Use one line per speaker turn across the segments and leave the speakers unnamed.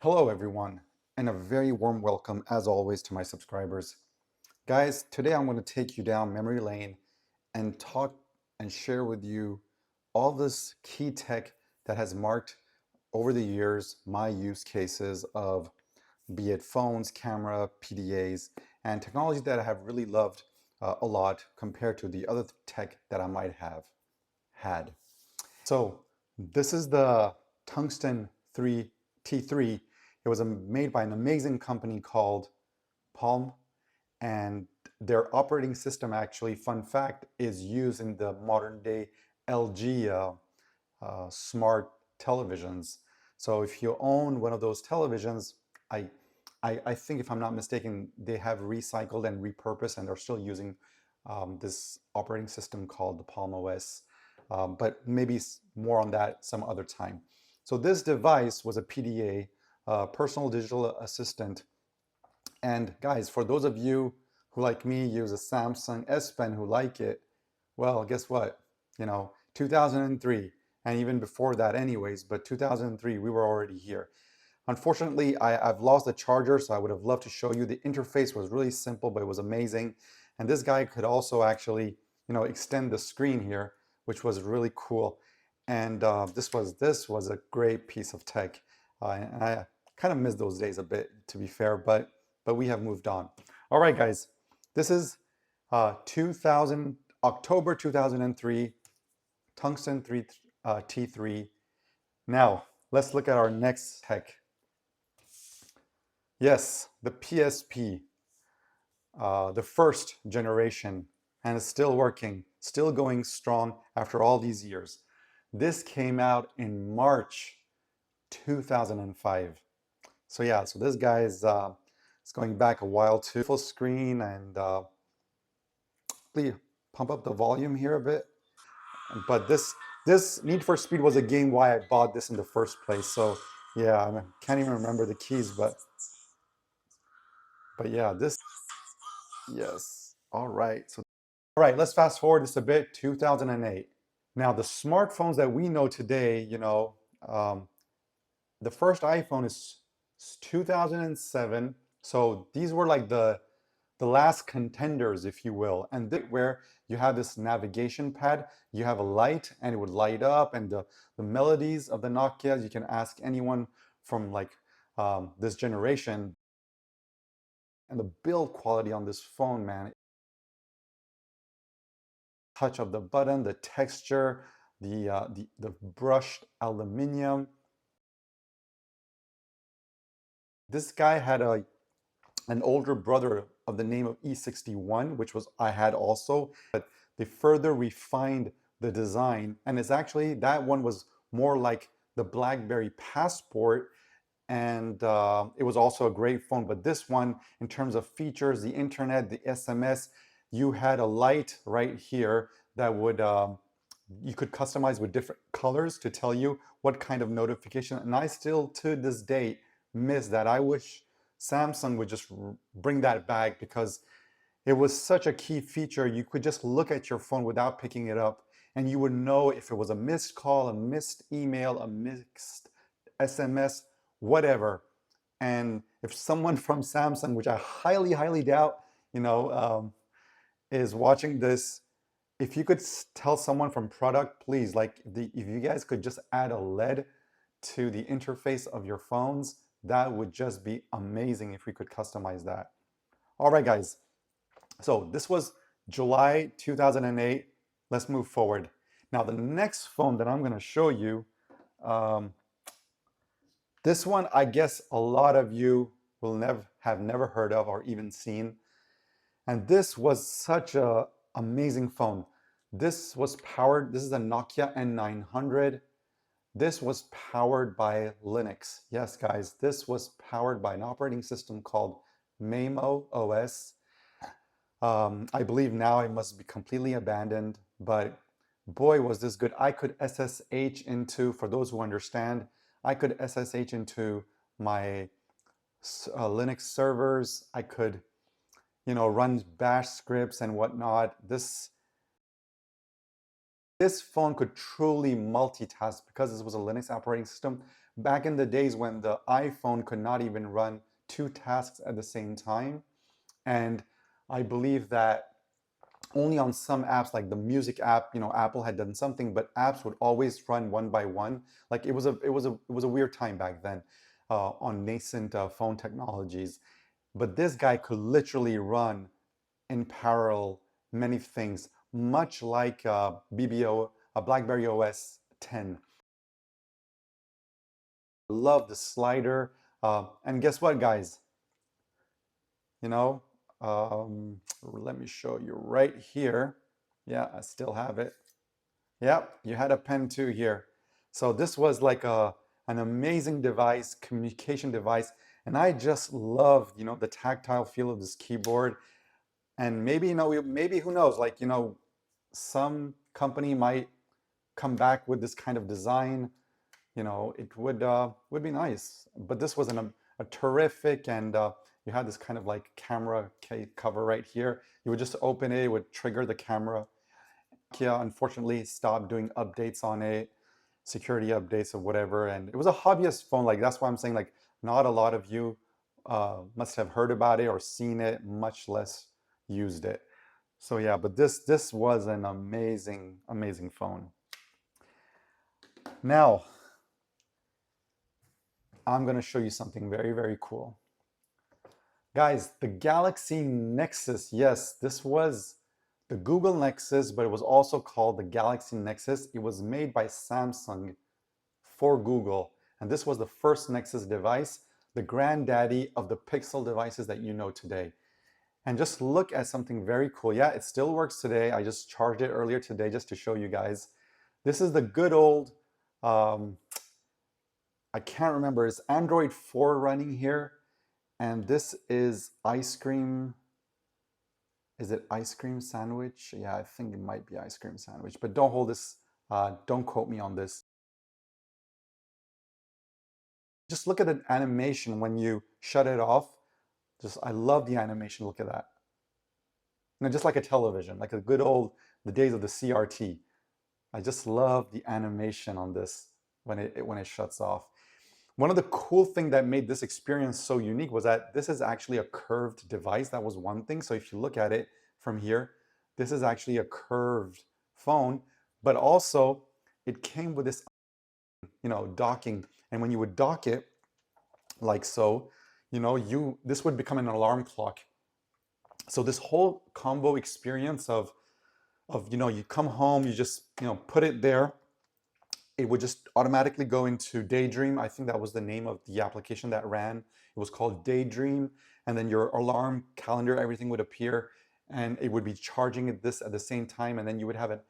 Hello everyone, and a very warm welcome as always to my subscribers. Guys, today I'm going to take you down memory lane and talk and share with you all this key tech that has marked over the years my use cases of be it phones, camera, PDAs, and technology that I have really loved a lot compared to the other tech that I might have had. So this is the Tungsten T3. It was made by an amazing company called Palm, and their operating system actually, fun fact, is used in the modern day LG smart televisions. So if you own one of those televisions, I, I think if I'm not mistaken, they have recycled and repurposed and they're still using this operating system called the Palm OS. But maybe more on that some other time. So this device was a PDA, personal digital assistant. And guys, for those of you who like me use a Samsung S Pen who like it, well, guess what? 2003, and even before that anyways, but 2003, we were already here. Unfortunately, I've lost the charger, so I would have loved to show you. The interface was really simple, but it was amazing. And this guy could also actually, extend the screen here, which was really cool. And this was a great piece of tech. And I kind of miss those days a bit, to be fair, but we have moved on. All right, guys, this is 2000, October 2003, Tungsten T3. Now, let's look at our next tech. Yes, the PSP, the first generation, and it's still working, still going strong after all these years. This came out in March 2005. So yeah, so this guy is going back a while too. Full screen, and please pump up the volume here a bit. But this Need for Speed was a game why I bought this in the first place. So yeah, I can't even remember the keys, but yeah, yes. All right. So all right, let's fast forward this a bit. 2008. Now the smartphones that we know today, the first iPhone is 2007. So these were like the last contenders, if you will. And where you have this navigation pad, you have a light and it would light up, and the melodies of the Nokia, you can ask anyone from like this generation. And the build quality on this phone, man, touch of the button, the texture, the brushed aluminum. This guy had an older brother of the name of E71, which was I had also, but they further refined the design, and it's actually, that one was more like the Blackberry Passport, and it was also a great phone. But this one, in terms of features, the internet, the SMS, you had a light right here that would you could customize with different colors to tell you what kind of notification. And I still to this day miss that. I wish Samsung would just bring that back, because it was such a key feature. You could just look at your phone without picking it up, and you would know if it was a missed call, a missed email, a missed SMS, whatever. And if someone from Samsung, which I highly, highly doubt, is watching this, if you could tell someone from product, please, like if you guys could just add a LED to the interface of your phones, that would just be amazing if we could customize that. All right, guys. So this was July 2008. Let's move forward. Now, the next phone that I'm going to show you, this one, I guess a lot of you will never heard of or even seen. And this was such an amazing phone. This was powered, this is a Nokia N900. This was powered by Linux. Yes, guys, this was powered by an operating system called Mamo OS. I believe now it must be completely abandoned, but boy, was this good. I could SSH into, for those who understand, I could SSH into my Linux servers. I could, run bash scripts and whatnot. This phone could truly multitask because this was a Linux operating system. back in the days when the iPhone could not even run two tasks at the same time. And I believe that only on some apps, like the music app, Apple had done something, but apps would always run one by one. Like it was a weird time back then on nascent phone technologies. But this guy could literally run in parallel many things, much like BlackBerry OS 10. Love the slider. And guess what, guys? You know, let me show you right here. Yeah, I still have it. Yep, you had a pen too here. So this was like an amazing device, communication device, and I just loved, the tactile feel of this keyboard. And maybe, maybe who knows, like, some company might come back with this kind of design. It would be nice. But this was a terrific, and you had this kind of like camera cover right here. You would just open it, it would trigger the camera. Nokia unfortunately stopped doing updates on it, security updates or whatever, and it was a hobbyist phone. Like that's why I'm saying like not a lot of you must have heard about it or seen it, much less used it. So yeah, but this was an amazing, amazing phone. Now, I'm going to show you something very, very cool. Guys, the Galaxy Nexus, yes, this was the Google Nexus, but it was also called the Galaxy Nexus. It was made by Samsung for Google, and this was the first Nexus device, the granddaddy of the Pixel devices that you know today. And just look at something very cool. Yeah, it still works today. I just charged it earlier today just to show you guys. This is the good old, I can't remember, it's Android 4 running here. And this is ice cream. Is it ice cream sandwich? Yeah, I think it might be ice cream sandwich, but don't hold this, don't quote me on this. Just look at the animation when you shut it off. I love the animation, look at that. Just like a television, like a good old, the days of the CRT. I just love the animation on this when it shuts off. One of the cool things that made this experience so unique was that this is actually a curved device. That was one thing. So if you look at it from here, this is actually a curved phone, but also it came with this, docking. And when you would dock it like so, this would become an alarm clock. So this whole combo experience of you come home, you just, put it there, it would just automatically go into Daydream. I think that was the name of the application that ran. It was called Daydream. And then your alarm, calendar, everything would appear, and it would be charging this at the same time. And then you would have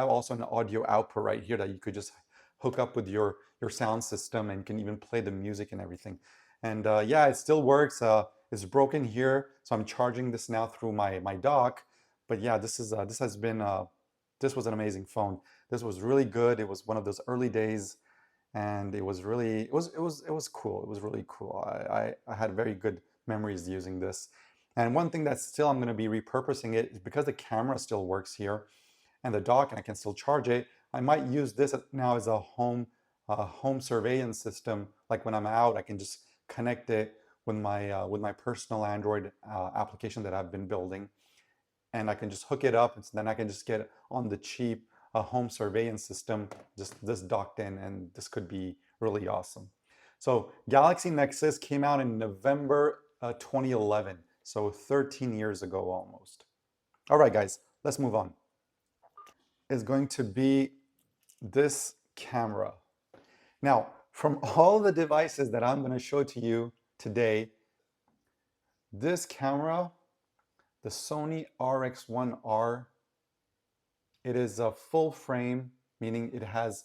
also an audio output right here that you could just hook up with your sound system, and can even play the music and everything. And yeah, it still works. It's broken here, so I'm charging this now through my dock. But yeah, this was an amazing phone. This was really good. It was one of those early days, and it was really it was cool. It was really cool. I had very good memories using this. And one thing that still I'm going to be repurposing it is because the camera still works here and the dock, and I can still charge it. I might use this now as a home surveillance system. Like when I'm out, I can just connect it with my personal Android application that I've been building, and I can just hook it up, and so then I can just get on the cheap a home surveillance system, just this docked in, and this could be really awesome. So Galaxy Nexus came out in November 2011, so 13 years ago almost. All right, guys, let's move on. Is going to be this camera. Now, from all the devices that I'm going to show to you today, this camera, the Sony RX1R, it is a full frame, meaning it has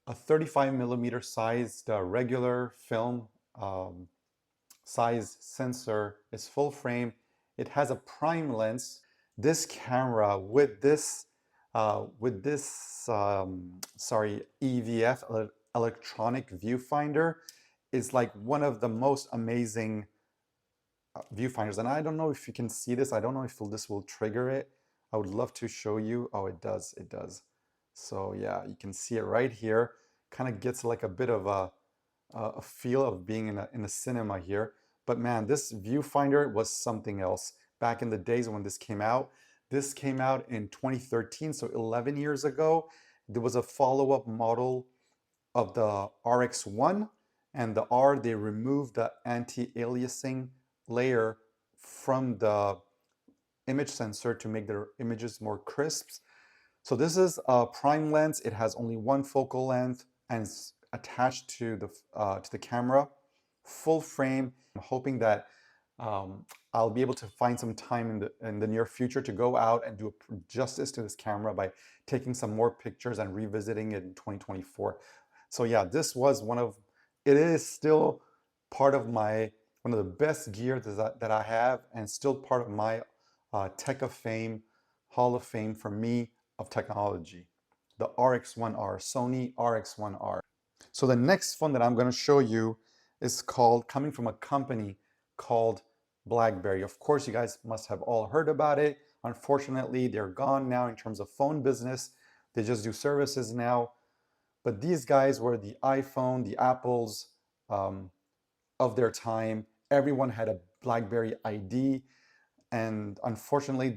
a 35mm sized regular film size sensor. It's full frame. It has a prime lens. This camera with this EVF, electronic viewfinder, is like one of the most amazing viewfinders. And I don't know if you can see this. I don't know if this will trigger it. I would love to show you. Oh, it does. It does. So yeah, you can see it right here. kind of gets like a bit of a feel of being in a cinema here. But man, this viewfinder was something else. Back in the days when this came out in 2013, so 11 years ago. There was a follow-up model of the RX1, and the R, they removed the anti-aliasing layer from the image sensor to make their images more crisp. So this is a prime lens. It has only one focal length and it's attached to the camera, full frame. I'm hoping that I'll be able to find some time in the near future to go out and do justice to this camera by taking some more pictures and revisiting it in 2024. So yeah, this was it is still part of one of the best gear that I have, and still part of my Tech of Fame, Hall of Fame for me of technology, the RX1R, Sony RX1R. So the next phone that I'm going to show you is coming from a company called Blackberry. Of course, you guys must have all heard about it. Unfortunately, they're gone now in terms of phone business. They just do services now. But these guys were the iPhone, the Apples of their time. Everyone had a Blackberry ID. And unfortunately,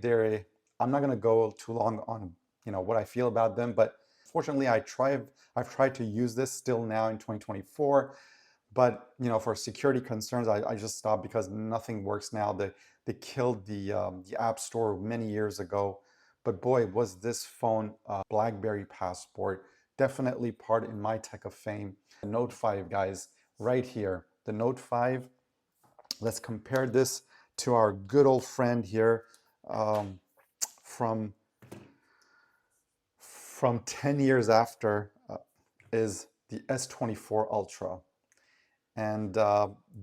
I'm not going to go too long on what I feel about them, but fortunately I've tried to use this still now in 2024, but for security concerns I just stopped because nothing works now. They killed the App Store many years ago, but boy, was this phone, Blackberry Passport, definitely part in my Tech of Fame. The Note 5, guys, right here, the Note 5. Let's compare this to our good old friend here from 10 years after, is the S24 Ultra. And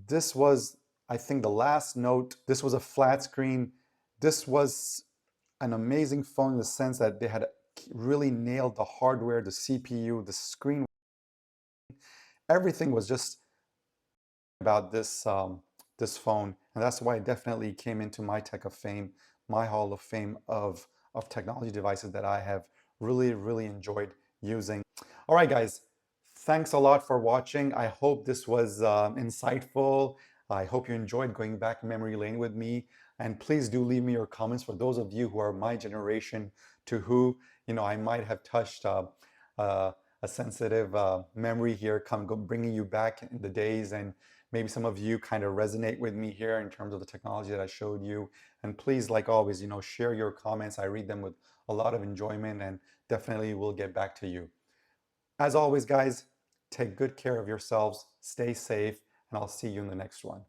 this was, I think, the last Note. This was a flat screen. This was an amazing phone in the sense that they had really nailed the hardware, the CPU, the screen. Everything was just about this phone, and that's why it definitely came into my Tech of Fame, my Hall of Fame of technology devices that I have really enjoyed using. All right, guys, thanks a lot for watching. I hope this was insightful. I hope you enjoyed going back memory lane with me. And please do leave me your comments for those of you who are my generation, to who I might have touched a sensitive memory here, bringing you back in the days, and maybe some of you kind of resonate with me here in terms of the technology that I showed you. And please, like always, share your comments. I read them with a lot of enjoyment, and definitely will get back to you. As always, guys, take good care of yourselves, stay safe, and I'll see you in the next one.